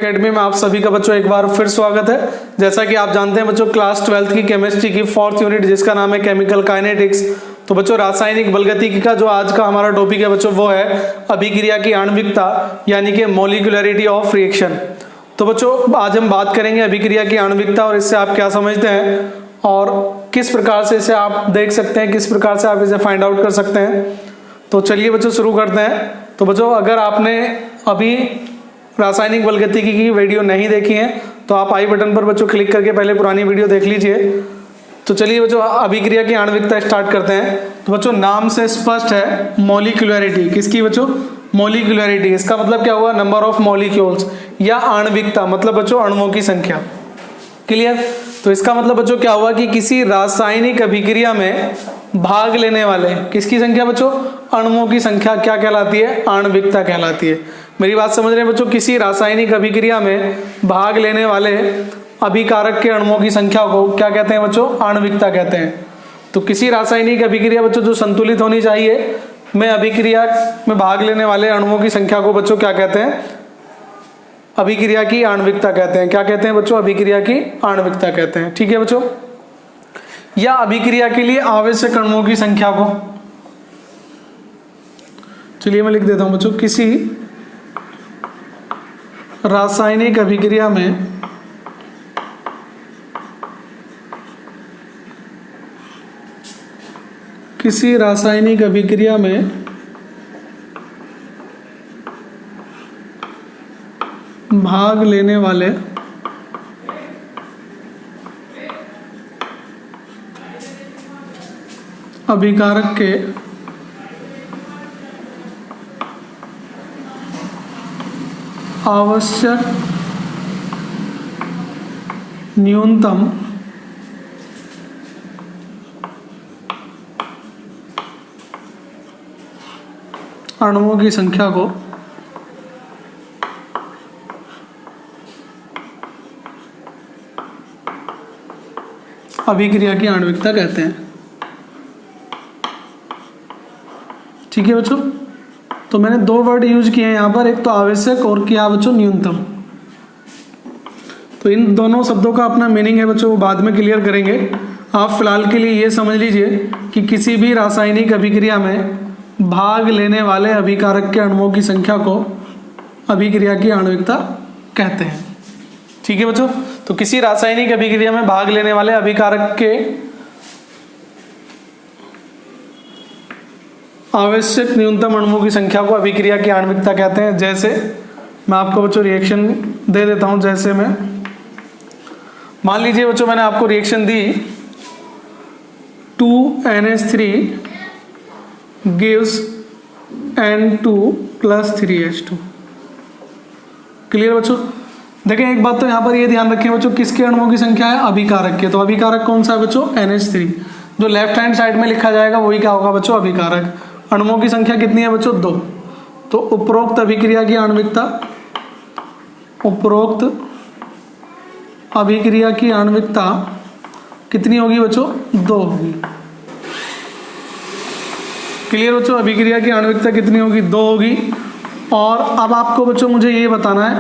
Academy में आप सभी का बच्चों एक बार फिर स्वागत है। जैसा कि आप जानते हैं बच्चों, क्लास 12th की केमिस्ट्री की 4th यूनिट जिसका नाम है केमिकल काइनेटिक्स। तो बच्चों रासायनिक बलगतिकी का जो आज का हमारा टॉपिक है बच्चों वो है अभिक्रिया की आणविकता यानी कि मॉलिक्यूलरिटी ऑफ रिएक्शन। तो बच्चों आज हम बात करेंगे अभिक्रिया की आणविकता और इससे आप क्या समझते हैं और किस प्रकार से इसे आप देख सकते हैं, किस प्रकार से आप इसे फाइंड आउट कर सकते हैं। तो चलिए बच्चों शुरू करते हैं। तो बच्चों अगर आपने अभी रासायनिक बलगतिकी की वीडियो नहीं देखी है तो आप आई बटन पर बच्चों क्लिक करके पहले पुरानी वीडियो देख लीजिए। तो चलिए बच्चों अभिक्रिया की आणविकता स्टार्ट करते हैं। तो बच्चों नाम से स्पष्ट है मॉलिक्यूलरिटी, किसकी बच्चों? मॉलिक्यूलरिटी। इसका मतलब क्या हुआ? नंबर ऑफ मॉलिक्यूल्स या आणविकता मतलब बच्चों अणुओं की संख्या। क्लियर? तो इसका मतलब बच्चों क्या हुआ कि किसी रासायनिक अभिक्रिया में भाग लेने वाले किसकी संख्या बच्चों? अणुओं की संख्या क्या कहलाती है? आणविकता कहलाती है। मेरी बात समझ रहे हैं बच्चों? किसी रासायनिक अभिक्रिया में भाग लेने वाले अभिकारक के अणुओं की संख्या को क्या कहते हैं बच्चों? आणविकता कहते हैं। तो किसी रासायनिक अभिक्रिया बच्चों जो संतुलित होनी चाहिए में अभिक्रिया में भाग लेने वाले अणुओं की संख्या को बच्चों क्या कहते हैं? अभिक्रिया की आणविकता कहते हैं। क्या कहते हैं बच्चों? अभिक्रिया की आणविकता कहते हैं। ठीक है बच्चों? या अभिक्रिया के लिए आवश्यक अणुओं की संख्या को, चलिए मैं लिख देता हूं बच्चों, किसी रासायनिक अभिक्रिया में भाग लेने वाले अभिकारक के आवश्यक न्यूनतम अणुओं की संख्या को अभिक्रिया की आणविकता कहते हैं। ठीक है बच्चों? तो मैंने दो वर्ड यूज किए हैं यहाँ पर, एक तो आवश्यक और क्या बच्चों? न्यूनतम। तो इन दोनों शब्दों का अपना मीनिंग है बच्चों वो बाद में क्लियर करेंगे। आप फिलहाल के लिए ये समझ लीजिए कि किसी भी रासायनिक अभिक्रिया में भाग लेने वाले अभिकारक के अणुओं की संख्या को अभिक्रिया की आणविकता कहते हैं। ठीक है बच्चों? तो किसी रासायनिक अभिक्रिया में भाग लेने वाले अभिकारक के आवश्यक न्यूनतम अणुओं की संख्या को अभिक्रिया की आणविकता कहते हैं। जैसे मैं आपको बच्चों रिएक्शन दे देता हूं। जैसे मैं मान लीजिए बच्चों मैंने आपको रिएक्शन दी 2NH3 gives N2 + 3H2। Clear बच्चों? देखें एक बात तो यहाँ पर ये ध्यान रखें बच्चों, किसके अणुओं की संख्या है? अभिकारक के। तो अभिकारक कौन सा है बच्चों? NH3। जो लेफ्ट हैंड साइड में लिखा जाएगा वही क्या होगा बच्चों? अभिकारक। अणुओं की संख्या कितनी है बच्चों? 2। तो उपरोक्त अभिक्रिया की आणविकता कितनी होगी बच्चों? 2 होगी। क्लियर बच्चों? अभिक्रिया की आणविकता कितनी होगी? 2 होगी। और अब आपको बच्चों मुझे ये बताना है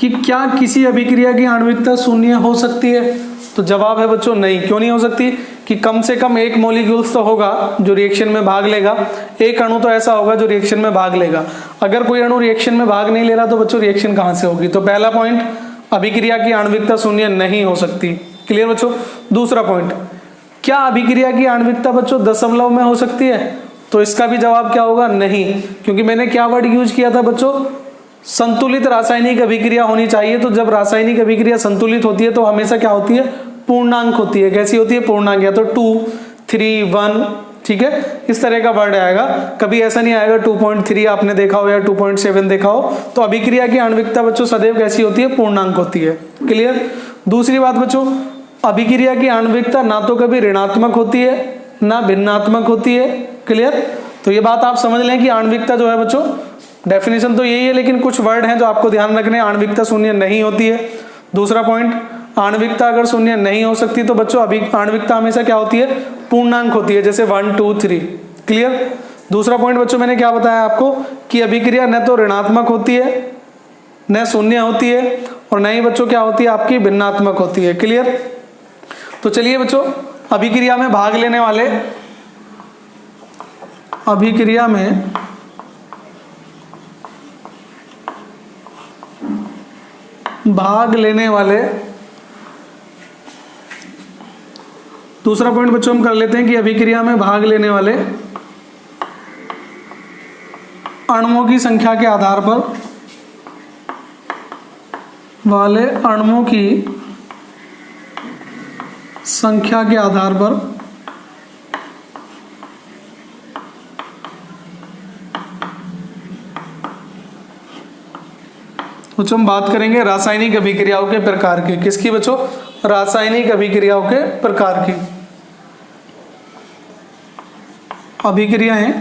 कि क्या किसी अभिक्रिया की आणविकता शून्य हो सकती है? तो जवाब है बच्चों नहीं। क्यों नहीं हो सकती? कि कम से कम एक मॉलिक्यूल्स तो होगा जो रिएक्शन में भाग लेगा, एक अणु तो ऐसा होगा जो रिएक्शन में भाग लेगा। अगर कोई अणु रिएक्शन में भाग नहीं ले रहा तो बच्चों रिएक्शन कहाँ से होगी? तो पहला पॉइंट, अभिक्रिया की आणविकता शून्य नहीं हो सकती। क्लियर बच्चों? दूसरा पॉइंट, क्या अभिक्रिया की आणविकता बच्चों दशमलव में हो सकती है? तो इसका भी जवाब क्या होगा? नहीं। क्योंकि मैंने क्या वर्ड यूज किया था बच्चों? संतुलित रासायनिक अभिक्रिया होनी चाहिए। तो जब रासायनिक अभिक्रिया संतुलित होती है तो हमेशा क्या होती है? पूर्णांक होती है। कैसी होती है? पूर्णांक। या तो 2, 3, 1, ठीक है, इस तरह का वर्ड आएगा। कभी ऐसा नहीं आएगा 2.3 आपने देखा हो या 2.7 देखा हो। तो अभिक्रिया की आणविकता बच्चों सदैव कैसी होती है? पूर्णांक होती है। क्लियर? दूसरी बात बच्चों, अभिक्रिया की आणविकता ना तो कभी ऋणात्मक होती है ना भिन्नात्मक होती है। क्लियर? तो ये बात आप समझ लें कि आणविकता जो है बच्चों, डेफिनेशन तो यही है लेकिन कुछ वर्ड हैं जो आपको ध्यान रखने। आणविकता शून्य नहीं होती है। दूसरा पॉइंट, आणविकता अगर शून्य नहीं हो सकती तो बच्चों आणविकता हमेशा क्या होती है? पूर्णांक होती है, जैसे 1, 2, 3। क्लियर? दूसरा पॉइंट बच्चों मैंने क्या बताया आपको कि अभिक्रिया न तो ऋणात्मक होती है न शून्य होती है और न ही बच्चों क्या होती है आपकी भिन्नात्मक होती है। क्लियर। तो चलिए बच्चों, अभिक्रिया में भाग लेने वाले दूसरा पॉइंट बच्चों हम कर लेते हैं कि अभिक्रिया में भाग लेने वाले अणुओं की संख्या के आधार पर बच्चों हम बात करेंगे रासायनिक अभिक्रियाओं के प्रकार की। किसकी बच्चों? रासायनिक अभिक्रियाओं के प्रकार की। अभिक्रियाएं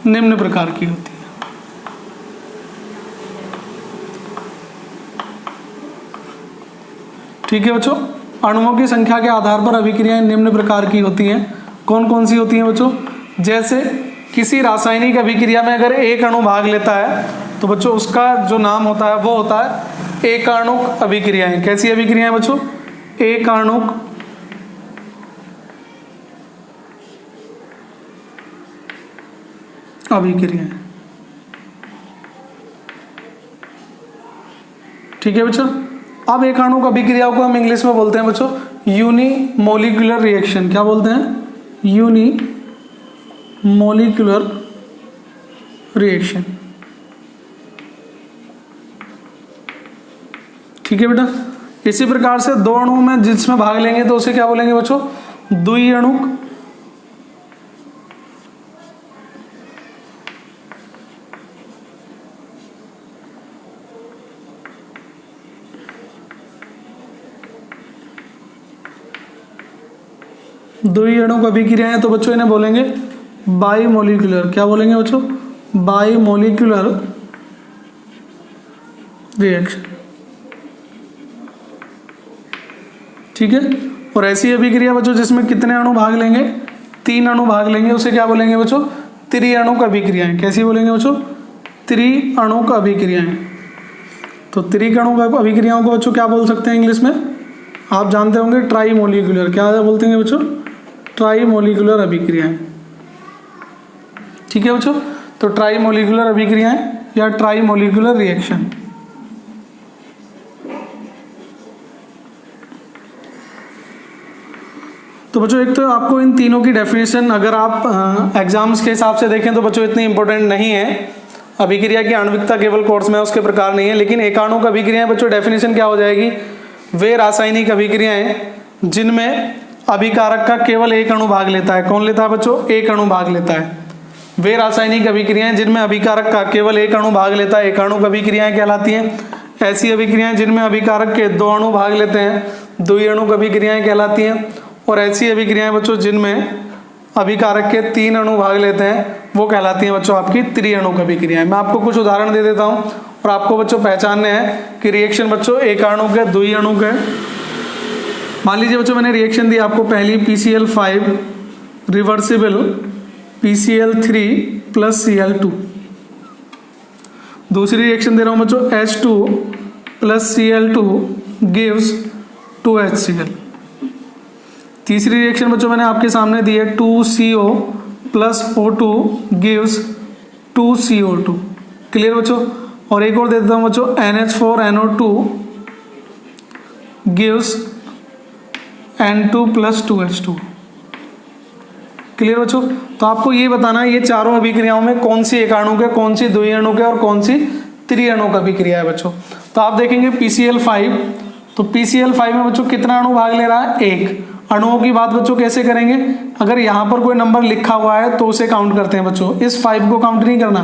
निम्न प्रकार की होती है। ठीक है बच्चों, अणुओं की संख्या के आधार पर अभिक्रियाएं निम्न प्रकार की होती हैं। कौन कौन सी होती हैं बच्चों? जैसे किसी रासायनिक अभिक्रिया में अगर एक अणु भाग लेता है तो बच्चों उसका जो नाम होता है वो होता है एकाणुक अभिक्रियाएं। कैसी अभिक्रियाएं बच्चों? एकाणुक अभिक्रियाएं। ठीक है बच्चों। अब एकाणुक अभिक्रियाओं को हम इंग्लिश में बोलते हैं बच्चों यूनिमोलिकुलर रिएक्शन। क्या बोलते हैं? Unimolecular reaction. ठीक है बेटा। इसी प्रकार से दो अणुओं में जिसमें भाग लेंगे तो उसे क्या बोलेंगे बच्चों? द्विअणुक द्विअणुक अभिक्रियाएं तो बच्चों इन्हें बोलेंगे बाइमोलिकुलर। क्या बोलेंगे बच्चों? बाइमोलिकुलर रिएक्शन। ठीक है। और ऐसी अभिक्रिया बच्चों जिसमें कितने अणु भाग लेंगे? 3 अणु भाग लेंगे, उसे क्या बोलेंगे बच्चों? त्रिअणुक अभिक्रियाएं। कैसी बोलेंगे बच्चों? त्रिअणुक अभिक्रियाएं। तो त्रिअणुक अभिक्रियाओं को बच्चों क्या बोल सकते हैं इंग्लिश में? आप जानते होंगे ट्राईमोलिकुलर। क्या बोलते हैं बच्चों? ट्राईमोलिकुलर अभिक्रियाएं। ठीक है बच्चों। तो ट्राईमोलिकुलर अभिक्रियाएं या ट्राईमोलिकुलर रिएक्शन। तो बच्चों एक तो आपको इन तीनों की डेफिनेशन अगर आप एग्जाम्स के हिसाब से देखें तो बच्चों इतनी इंपॉर्टेंट नहीं है। अभिक्रिया की आणविकता केवल कोर्स में उसके प्रकार नहीं है, लेकिन एकाणुक अभिक्रियाएं बच्चों डेफिनेशन क्या हो जाएगी? वे रासायनिक अभिक्रियाएं जिनमें अभिकारक का केवल एक अणु भाग लेता है। कौन लेता है बच्चों? एक अणु भाग लेता है। वे रासायनिक अभिक्रियाएं जिनमें अभिकारक का केवल एक अणु भाग लेता है एकाणुक अभिक्रियाएं कहलाती हैं। ऐसी अभिक्रियाएं जिनमें अभिकारक के 2 अणु भाग लेते हैं द्विअणुक अभिक्रियाएं कहलाती हैं। और ऐसी अभिक्रियाएं बच्चों जिनमें अभिकारक के 3 अणु भाग लेते हैं वो कहलाती हैं बच्चों आपकी त्रिअणुक अभिक्रियाएं। मैं आपको कुछ उदाहरण दे देता हूं और आपको बच्चों पहचानने हैं कि रिएक्शन बच्चों एकाणुक है द्विअणुक है। मान लीजिए बच्चों मैंने रिएक्शन दी आपको पहली PCl5 reversible PCl3 plus Cl2। दूसरी रिएक्शन दे रहा हूं बच्चों H2 plus Cl2 gives 2HCl। तीसरी रिएक्शन बच्चों मैंने आपके सामने दी है 2CO plus O2 gives 2CO2। Clear बच्चों। और एक और दे देता हूं बच्चों NH4NO2 gives N2 plus 2H2। Clear बच्चों। तो आपको ये बताना है ये चारों अभिक्रियाओं में कौन सी एकाणुक है, कौन सी द्विअणुक है और कौन सी त्रिअणुक अभिक्रिया है बच्चों। तो आप देखेंगे PCl5, तो PCl5 में बच्चों कितना अणु भाग ले रहा है? 1। अणुओं की बात बच्चों कैसे करेंगे? अगर यहाँ पर कोई नंबर लिखा हुआ है तो उसे काउंट करते हैं बच्चों। इस 5 को काउंट नहीं करना।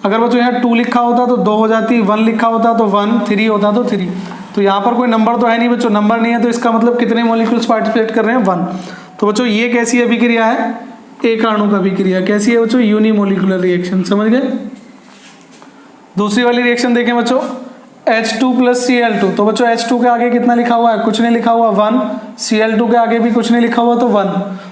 अगर बच्चों यहाँ 2 लिखा होता तो 2 हो जाती, 1 लिखा होता तो 1, 3 होता तो 3। तो यहाँ पर कोई नंबर तो है नहीं बच्चों, नंबर नहीं है तो इसका मतलब कितने मॉलिक्यूल्स पार्टिसिपेट कर रहे हैं? 1। तो बच्चों ये कैसी अभिक्रिया है? एकाणुक अभिक्रिया। कैसी है बच्चों? Unimolecular reaction. समझ गए। दूसरी वाली रिएक्शन देखें बच्चों H2 प्लस Cl2, तो बच्चों H2 के आगे कितना लिखा हुआ है, कुछ नहीं लिखा हुआ 1, Cl2 के आगे भी कुछ नहीं लिखा हुआ तो 1।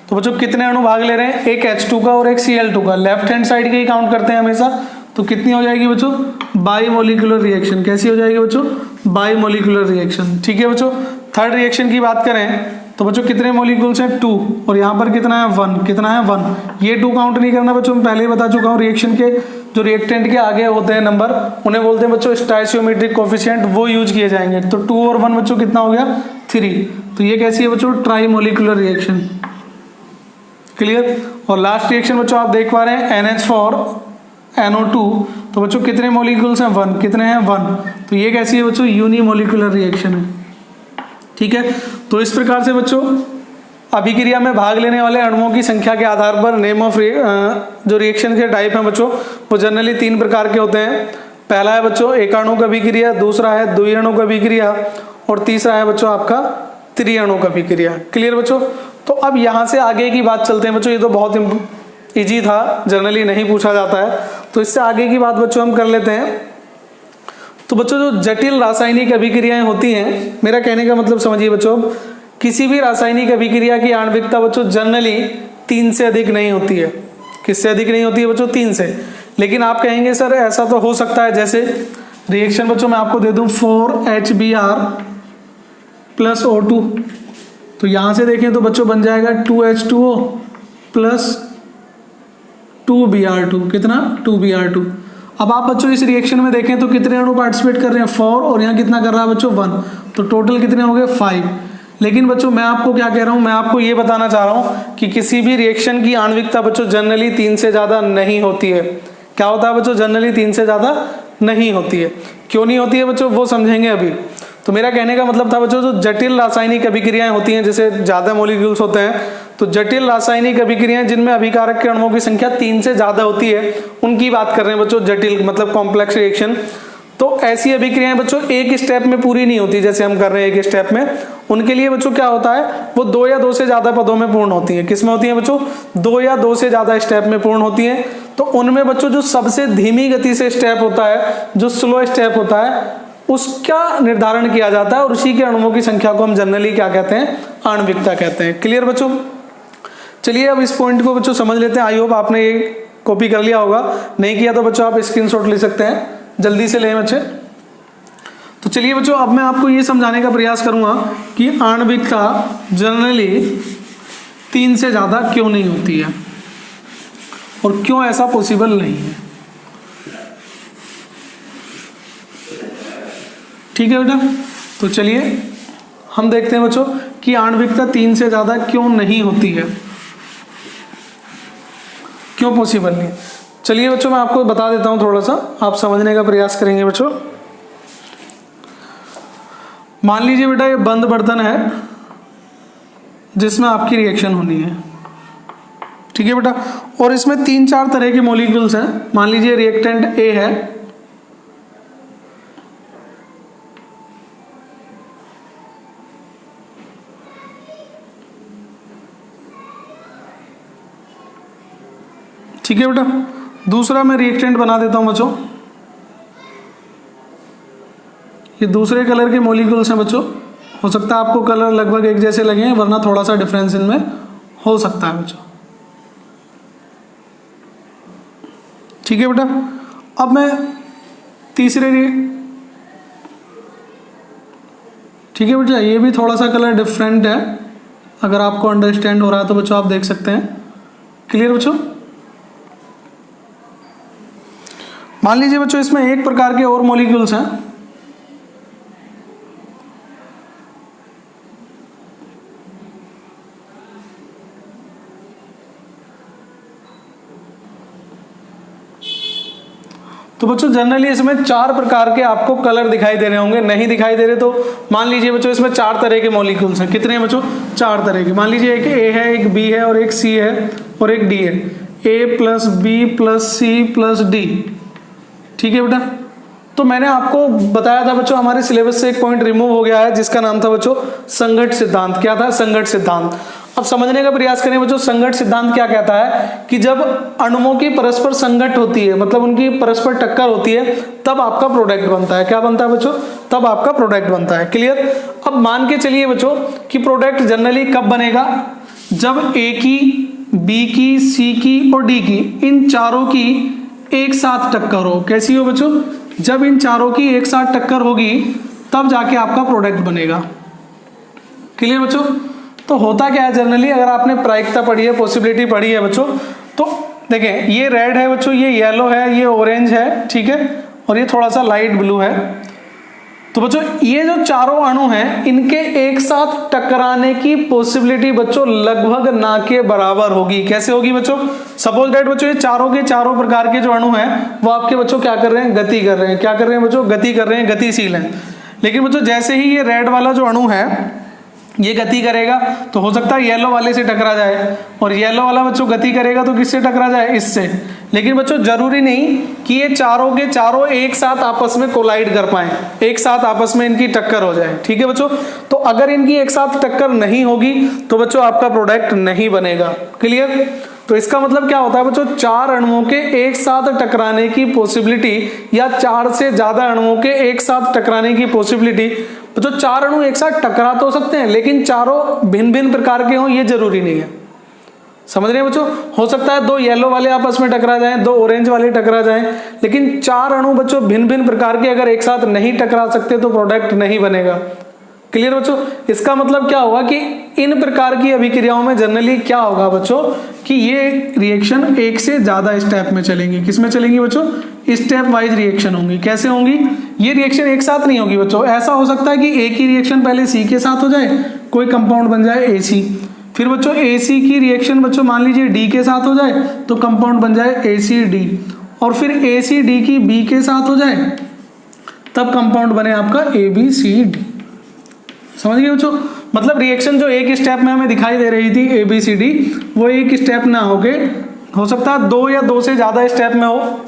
तो बच्चों कितने अणु भाग ले रहे हैं, एक H2 का और एक Cl2 का, लेफ्ट हैंड साइड के ही काउंट करते हैं हमेशा। तो कितनी हो जाएगी बच्चों, बाई मोलिकुलर रिएक्शन। कैसी हो जाएगी बच्चों, बाई मोलिकुलर रिएक्शन। ठीक है बच्चों, थर्ड रिएक्शन की बात करें तो बच्चों कितने मॉलिक्यूल्स हैं, 2, और यहाँ पर कितना है 1, कितना है 1। ये 2 काउंट नहीं करना बच्चों, मैं पहले ही बता चुका हूँ, रिएक्शन के जो रिएक्टेंट के आगे होते हैं नंबर, उन्हें बोलते हैं बच्चों स्टोइचियोमेट्रिक कोफिशिएंट, वो यूज किए जाएंगे। तो 2 और 1 बच्चों कितना हो गया, 3। तो ये कैसी है बच्चों, ट्राई मोलिकुलर रिएक्शन। क्लियर। और लास्ट रिएक्शन बच्चों आप देख पा रहे हैं NH4NO2, तो बच्चों कितने मॉलिक्यूल्स हैं, 1, कितने हैं 1। तो ये कैसी है बच्चों, यूनिमोलिकुलर रिएक्शन है। ठीक है, तो इस प्रकार से बच्चों अभिक्रिया में भाग लेने वाले अणुओं की संख्या के आधार पर नेम ऑफ जो रिएक्शन के टाइप हैं बच्चों, वो जनरली 3 प्रकार के होते हैं। पहला है बच्चों एकाणुक अभिक्रिया, दूसरा है द्विअणुक अभिक्रिया, और तीसरा है बच्चों आपका त्रिअणुक अभिक्रिया। क्लियर बच्चों। तो अब यहाँ से आगे की बात चलते हैं बच्चों, ये तो बहुत ईजी था, जनरली नहीं पूछा जाता है, तो इससे आगे की बात बच्चों हम कर लेते हैं। तो बच्चों जो जटिल रासायनिक अभिक्रियाएं होती हैं, मेरा कहने का मतलब समझिए बच्चों, किसी भी रासायनिक अभिक्रिया की आणविकता बच्चों जनरली 3 से अधिक नहीं होती है। किससे अधिक नहीं होती है बच्चों, 3 से। लेकिन आप कहेंगे सर ऐसा तो हो सकता है, जैसे रिएक्शन बच्चों मैं आपको दे दूं 4HBr प्लस O2, तो यहां से देखें तो बच्चों बन जाएगा 2H2O प्लस 2Br2, कितना 2Br2। अब आप बच्चों इस रिएक्शन में देखें तो कितने अणु पार्टिसिपेट कर रहे हैं, 4, और यहाँ कितना कर रहा है बच्चों 1, तो टोटल कितने हो गए 5। लेकिन बच्चों मैं आपको क्या कह रहा हूँ, मैं आपको ये बताना चाह रहा हूँ कि किसी भी रिएक्शन की आणविकता बच्चों जनरली 3 से ज़्यादा नहीं होती है। क्या होता है बच्चों, जनरली 3 से ज़्यादा नहीं होती है। क्यों नहीं होती है बच्चों, वो समझेंगे अभी। तो मेरा कहने का मतलब था बच्चों, जो जटिल रासायनिक अभिक्रियाएं होती हैं, जैसे ज़्यादा मॉलिक्यूल्स होते हैं, तो जटिल रासायनिक अभिक्रियाएं जिनमें अभिकारक के अणुओं की संख्या 3 से ज़्यादा होती है, उनकी बात कर रहे हैं बच्चों, जटिल मतलब कॉम्प्लेक्स रिएक्शन। तो ऐसी अभिक्रियाएं बच्चों एक स्टेप में पूरी नहीं होती, जैसे हम कर रहे हैं एक स्टेप में। उनके लिए बच्चों क्या होता है, वो 2 या 2 से ज़्यादा पदों में पूर्ण होती हैं। किस में होती हैं बच्चों, 2 या 2 से ज़्यादा स्टेप में पूर्ण होती हैं। तो उनमें बच्चों जो सबसे धीमी गति से स्टेप होता है, जो स्लो स्टेप होता है, उसका निर्धारण किया जाता है, और उसी के अणुओं की संख्या को हम जनरली क्या कहते हैं, आणविकता कहते हैं। क्लियर बच्चों। चलिए अब इस पॉइंट को बच्चों समझ लेते हैं। आई होप आपने ये कॉपी कर लिया होगा, नहीं किया तो बच्चों आप स्क्रीनशॉट ले सकते हैं, जल्दी से लें बच्चे। तो चलिए बच्चों अब मैं आपको ये समझाने का प्रयास करूंगा कि आणविकता जनरली 3 से ज़्यादा क्यों नहीं होती है और क्यों ऐसा पॉसिबल नहीं है। ठीक है बेटा, तो चलिए हम देखते हैं बच्चों कि आणविकता 3 से ज़्यादा क्यों नहीं होती है, क्यों पॉसिबल नहीं। चलिए बच्चों मैं आपको बता देता हूं, थोड़ा सा आप समझने का प्रयास करेंगे बच्चों। मान लीजिए बेटा ये बंद बर्तन है जिसमें आपकी रिएक्शन होनी है। ठीक है बेटा, और इसमें 3-4 तरह के मॉलिक्यूल्स हैं। मान लीजिए रिएक्टेंट ए है, ठीक है बेटा। दूसरा मैं रिएक्टेंट बना देता हूं बच्चों, ये दूसरे कलर के मॉलिक्यूल्स हैं बच्चों। हो सकता है आपको कलर लगभग एक जैसे लगे, वरना थोड़ा सा डिफरेंस इनमें हो सकता है बच्चों। ठीक है बेटा, अब मैं तीसरे ठीक है बेटा, ये भी थोड़ा सा कलर डिफरेंट है, अगर आपको अंडरस्टैंड हो रहा है तो बच्चों आप देख सकते हैं। क्लियर बच्चों। मान लीजिए बच्चों इसमें एक प्रकार के और मॉलिक्यूल्स हैं, तो बच्चों जनरली इसमें 4 प्रकार के आपको कलर दिखाई दे रहे होंगे। नहीं दिखाई दे रहे तो मान लीजिए बच्चों इसमें 4 तरह के मॉलिक्यूल्स हैं। कितने हैं बच्चों, 4 तरह के। मान लीजिए एक ए है, एक बी है, और एक सी है, और एक डी है। A plus B plus C plus D. ठीक है बेटा, तो मैंने आपको बताया था बच्चों, हमारे सिलेबस से एक पॉइंट रिमूव हो गया है जिसका नाम था बच्चों संघट्ट सिद्धांत। क्या था, संघट्ट सिद्धांत। अब समझने का प्रयास करें बच्चों, संघट सिद्धांत क्या कहता है कि जब अणुओं की परस्पर संघट होती है, मतलब उनकी परस्पर टक्कर होती है, तब आपका प्रोडक्ट बनता है। क्या बनता है बच्चों? तब आपका प्रोडक्ट बनता है। क्लियर? अब मान के चलिए बच्चों कि प्रोडक्ट जनरली कब बनेगा? जब ए की, बी की, सी की और डी की, इन चारों की एक साथ टक्कर हो। कैसी हो बच्चों? जब इन चारों की एक साथ टक्कर होगी तब जाके आपका प्रोडक्ट बनेगा। क्लियर बच्चों? तो होता क्या है जनरली, अगर आपने प्रायिकता पढ़ी है, पॉसिबिलिटी पढ़ी है बच्चों, तो देखें ये रेड है बच्चों, ये येलो है, ये ऑरेंज है, ठीक है, और ये थोड़ा सा लाइट ब्लू है। तो बच्चों ये जो चारों अणु हैं, इनके एक साथ टकराने की पॉसिबिलिटी बच्चों लगभग ना के बराबर होगी। कैसे होगी बच्चों? सपोज दैट बच्चों ये चारों के चारों प्रकार के जो अणु हैं वो आपके बच्चों क्या कर रहे हैं? गति कर रहे हैं। क्या कर रहे हैं बच्चों? गति कर रहे हैं, गतिशील हैं। लेकिन बच्चों जैसे ही ये रेड वाला जो अणु है ये गति करेगा तो हो सकता है येलो वाले से टकरा जाए, और येलो वाला बच्चों गति करेगा तो किससे टकरा जाए? इससे। लेकिन बच्चों जरूरी नहीं कि ये चारों के चारों एक साथ आपस में कोलाइड कर पाए, एक साथ आपस में इनकी टक्कर हो जाए। ठीक है बच्चों? तो अगर इनकी एक साथ टक्कर नहीं होगी तो बच्चों आपका प्रोडक्ट नहीं बनेगा। क्लियर? तो इसका मतलब क्या होता है बच्चों? चार अणुओं के एक साथ टकराने की पॉसिबिलिटी, या चार से ज्यादा अणुओं के एक साथ टकराने की पॉसिबिलिटी, बच्चों चार अणु एक साथ टकरा तो सकते हैं लेकिन चारों भिन्न भिन्न प्रकार के हों ये जरूरी नहीं है। समझ रहे हैं बच्चों? हो सकता है दो येलो वाले आपस में टकरा जाएं, दो ऑरेंज वाले टकरा जाएं, लेकिन चार अणु बच्चों भिन्न भिन्न प्रकार के अगर एक साथ नहीं टकरा सकते तो प्रोडक्ट नहीं बनेगा। क्लियर बच्चों? इसका मतलब क्या होगा कि इन प्रकार की अभिक्रियाओं में जनरली क्या होगा बच्चों कि ये रिएक्शन एक से ज्यादा स्टेप में चलेंगी। किसमें चलेंगी बच्चों? स्टेप वाइज रिएक्शन होंगी। कैसे होंगी? ये रिएक्शन एक साथ नहीं होगी बच्चों। ऐसा हो सकता है कि एक ही रिएक्शन पहले सी के साथ हो जाए, कोई कंपाउंड बन जाए AC, फिर बच्चों AC की रिएक्शन बच्चों मान लीजिए D के साथ हो जाए तो कंपाउंड बन जाए ACD, और फिर ACD की B के साथ हो जाए तब कंपाउंड बने आपका ABCD। समझ गए बच्चों? मतलब रिएक्शन जो एक स्टेप में हमें दिखाई दे रही थी ABCD, वो एक स्टेप ना होके हो सकता है दो या दो से ज्यादा स्टेप में हो।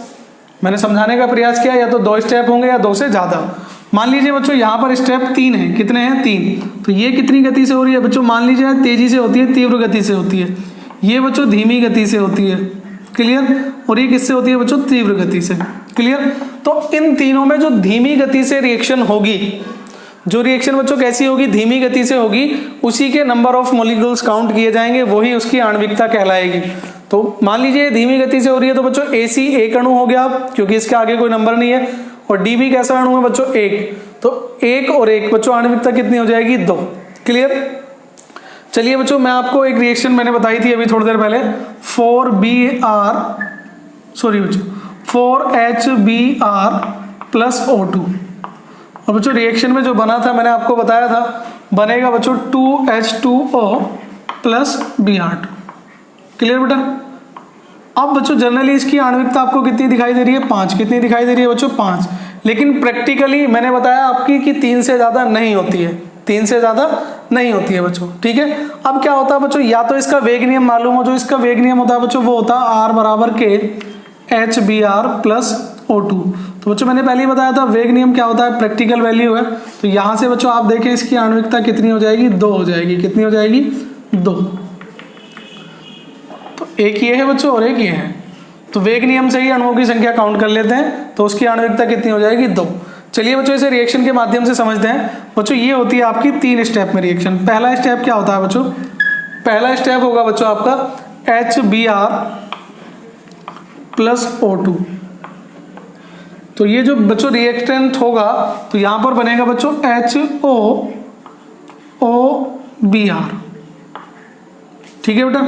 मैंने समझाने का प्रयास किया, या तो दो स्टेप होंगे या दो से ज्यादा। मान लीजिए बच्चों यहाँ पर स्टेप 3 है। कितने हैं? 3। तो ये कितनी गति से हो रही है बच्चों? मान लीजिए तेजी से होती है, तीव्र गति से होती है। ये बच्चों धीमी गति से होती है। क्लियर? और ये किससे होती है बच्चों? तीव्र गति से। क्लियर? तो इन तीनों में जो धीमी गति से रिएक्शन होगी, जो रिएक्शन बच्चों कैसी होगी? धीमी गति से होगी, उसी के नंबर ऑफ मॉलिक्यूल्स काउंट किए जाएंगे, वही उसकी आणविकता कहलाएगी। तो मान लीजिए धीमी गति से हो रही है तो बच्चों AC एक अणु हो गया क्योंकि इसके आगे कोई नंबर नहीं है, और D भी कैसा अणु है बच्चों? एक। तो एक और एक बच्चों आणविकता कितनी हो जाएगी? 2। क्लियर? चलिए बच्चों मैं आपको एक रिएक्शन मैंने बताई थी अभी थोड़ी देर पहले, 4HBr प्लस O2। और बच्चों रिएक्शन में जो बना था मैंने आपको बताया था, बनेगा बच्चों 2H2O प्लस Br2। क्लियर बेटा? अब बच्चों जनरली इसकी आणविकता आपको कितनी दिखाई दे रही है? 5। कितनी दिखाई दे रही है बच्चों? 5। लेकिन प्रैक्टिकली मैंने बताया आपकी कि 3 से ज्यादा नहीं होती है, 3 से ज्यादा नहीं होती है बच्चों। ठीक है? अब क्या होता है बच्चों, या तो इसका वेग नियम मालूम हो, जो इसका वेग नियम होता है बच्चों वो होता है R बराबर के HBr प्लस O2। तो बच्चों मैंने पहले ही बताया था वेग नियम क्या होता है, प्रैक्टिकल वैल्यू है। तो यहां से बच्चों आप देखें इसकी आणविकता कितनी हो जाएगी? 2 हो जाएगी। कितनी हो जाएगी? 2। तो एक ये है बच्चों और एक ये है, तो वेग नियम से ही अणुओं की संख्या काउंट कर लेते हैं, तो उसकी आणविकता कितनी हो जाएगी? 2। चलिए बच्चों इसे रिएक्शन के माध्यम से समझते हैं। बच्चों ये होती है आपकी 3 स्टेप में रिएक्शन। पहला स्टेप क्या होता है बच्चों? पहला स्टेप होगा बच्चों आपका HBr प्लस O2। तो ये जो बच्चों रिएक्टेंट होगा तो यहां पर बनेगा बच्चों HOOBr। ठीक है बेटा?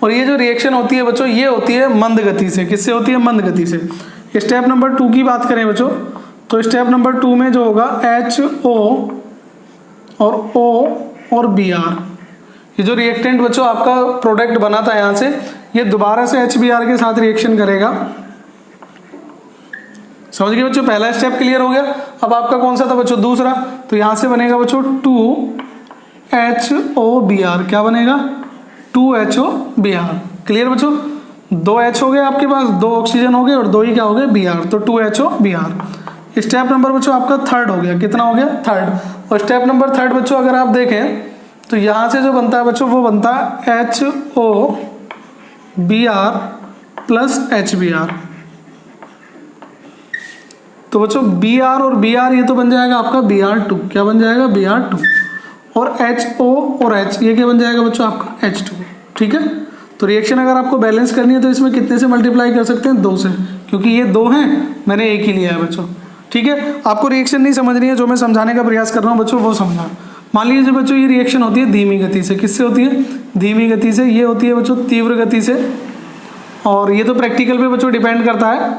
और ये जो रिएक्शन होती है बच्चों ये होती है मंद गति से। किससे होती है? मंद गति से। स्टेप नंबर 2 की बात करें बच्चों, तो स्टेप नंबर 2 में जो होगा HO और O और Br, ये जो रिएक्टेंट बच्चों आपका प्रोडक्ट बना था यहां से, ये दोबारा से HBr के साथ रिएक्शन करेगा। समझ गए बच्चों? पहला स्टेप क्लियर हो गया। अब आपका कौन सा था बच्चों? दूसरा। तो यहां से बनेगा बच्चों 2HOBr। क्या बनेगा? 2HOBr। क्लियर बच्चों? 2 H हो गए आपके पास, 2 ऑक्सीजन हो गए और 2 ही क्या हो गए? Br। तो 2HOBr। स्टेप नंबर बच्चों आपका 3rd हो गया। कितना हो गया? 3rd। और स्टेप नंबर 3rd बच्चों अगर आप देखें तो यहाँ से जो बनता है बच्चों वो बनता है HOBr प्लस HBr। तो बच्चों Br और Br ये तो बन जाएगा आपका Br2, क्या बन जाएगा Br2, और HO और H ये क्या बन जाएगा बच्चों आपका H2। ठीक है, तो रिएक्शन अगर आपको बैलेंस करनी है तो इसमें कितने से मल्टीप्लाई कर सकते हैं, 2 से, क्योंकि ये 2 हैं, मैंने एक ही लिया है बच्चों। ठीक है, आपको रिएक्शन नहीं समझनी है, जो मैं समझाने का प्रयास कर रहा हूँ बच्चों वो समझना। मान लीजिए बच्चों ये रिएक्शन होती है धीमी गति से, किससे होती है, धीमी गति से। ये होती है बच्चों तीव्र गति से, और ये तो प्रैक्टिकल पे बच्चों डिपेंड करता है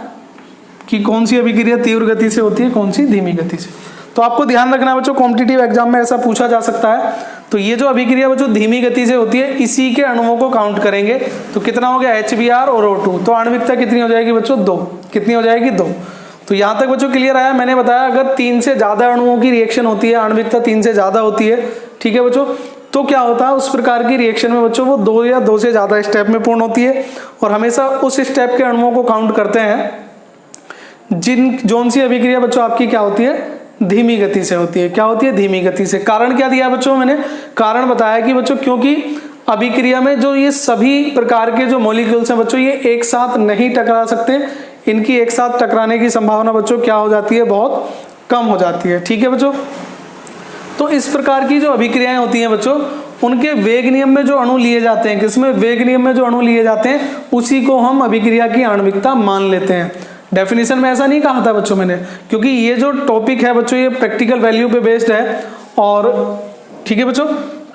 कि कौन सी अभिक्रिया तीव्र गति से होती है, कौन सी धीमी गति से। तो आपको ध्यान रखना है बच्चों, कॉम्पिटिटिव एग्जाम में ऐसा पूछा जा सकता है। तो ये जो अभिक्रिया बच्चों धीमी गति से होती है, इसी के अणुओं को काउंट करेंगे। तो कितना हो गया HBr और O2, तो आणविकता कितनी हो जाएगी बच्चों, 2। कितनी हो जाएगी, 2। तो यहाँ तक बच्चों क्लियर आया। मैंने बताया अगर 3 से ज्यादा अणुओं की रिएक्शन होती है, आणविकता 3 से ज्यादा होती है, ठीक है बच्चों, तो क्या होता है उस प्रकार की रिएक्शन में बच्चों वो 2 या 2 से ज्यादा स्टेप में पूर्ण होती है, और हमेशा उस स्टेप के अणुओं को काउंट करते हैं जोन सी अभिक्रिया बच्चों आपकी क्या होती है, धीमी गति से होती है। क्या होती है, धीमी गति से। कारण क्या दिया बच्चों, मैंने कारण बताया कि बच्चों क्योंकि अभिक्रिया में जो ये सभी प्रकार के जो मॉलिक्यूल्स हैं बच्चों, ये एक साथ नहीं टकरा सकते, इनकी एक साथ टकराने की संभावना बच्चों क्या हो जाती है, बहुत कम हो जाती है। ठीक है बच्चों, तो इस प्रकार की जो अभिक्रियाएं होती हैं बच्चों, उनके वेग नियम में जो अणु लिए जाते हैं, किसमें, वेग नियम में जो अणु लिए जाते हैं, उसी को हम अभिक्रिया की आणविकता मान लेते हैं। डेफिनेशन में ऐसा नहीं कहा था बच्चों मैंने, क्योंकि ये जो टॉपिक है बच्चों ये प्रैक्टिकल वैल्यू पे बेस्ड है। और ठीक है बच्चों,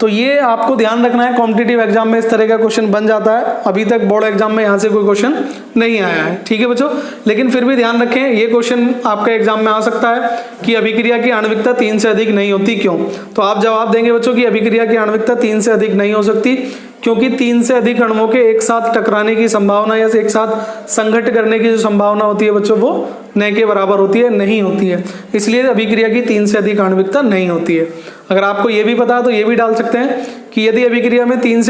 तो ये आपको ध्यान रखना है, कॉम्पिटिटिव एग्जाम में इस तरह का क्वेश्चन बन जाता है। अभी तक बोर्ड एग्जाम में यहाँ से कोई क्वेश्चन नहीं आया है, ठीक है बच्चों, लेकिन फिर भी ध्यान रखें ये क्वेश्चन आपका एग्जाम में आ सकता है कि अभिक्रिया की आणविकता 3 से अधिक नहीं होती, क्यों। तो आप जवाब देंगे बच्चों कि अभिक्रिया की आणविकता 3 से अधिक नहीं हो सकती, क्योंकि 3 से अधिक अणुओं के एक साथ टकराने की संभावना या एक साथ संघट करने की जो संभावना होती है बच्चों, वो न के बराबर होती है, नहीं होती है। इसलिए अभिक्रिया की 3 से अधिक आणविकता नहीं होती है। अगर आपको ये भी पता है तो ये भी डाल सकते हैं कि यदि अभिक्रिया में 3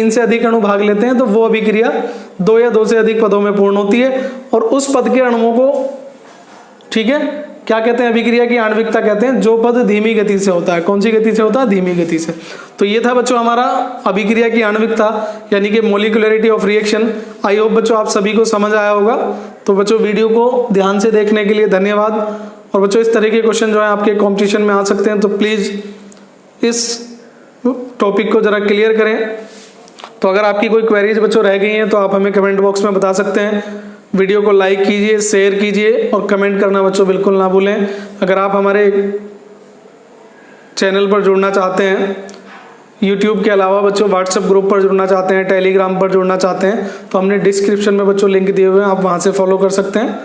से अधिक अणु भाग लेते हैं तो वो अभिक्रिया 2 या 2 से अधिक पदों में पूर्ण होती है, और उस पद के अणुओं को, ठीक है, क्या कहते हैं, अभिक्रिया की आणविकता कहते हैं, जो पद धीमी गति से होता है। कौन सी गति से होता है, धीमी गति से। तो ये था बच्चों हमारा अभिक्रिया की आणविकता, यानी कि molecularity of reaction. I hope बच्चों आप सभी को समझ आया होगा। तो बच्चों वीडियो को ध्यान से देखने के लिए धन्यवाद। और बच्चों इस तरह के क्वेश्चन जो है आपके कॉम्पिटिशन में आ सकते हैं, तो प्लीज इस टॉपिक को जरा क्लियर करें। तो अगर आपकी कोई क्वेरीज बच्चों रह गई हैं तो आप हमें कमेंट बॉक्स में बता सकते हैं। वीडियो को लाइक कीजिए, शेयर कीजिए और कमेंट करना बच्चों बिल्कुल ना भूलें। अगर आप हमारे चैनल पर जुड़ना चाहते हैं, यूट्यूब के अलावा बच्चों व्हाट्सएप ग्रुप पर जुड़ना चाहते हैं, टेलीग्राम पर जुड़ना चाहते हैं, तो हमने डिस्क्रिप्शन में बच्चों लिंक दिए हुए हैं, आप वहाँ से फॉलो कर सकते हैं,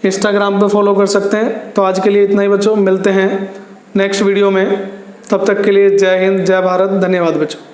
इंस्टाग्राम पर फॉलो कर सकते हैं। तो आज के लिए इतना ही बच्चों, मिलते हैं नेक्स्ट वीडियो में। तब तक के लिए जय हिंद, जय भारत, धन्यवाद बच्चों।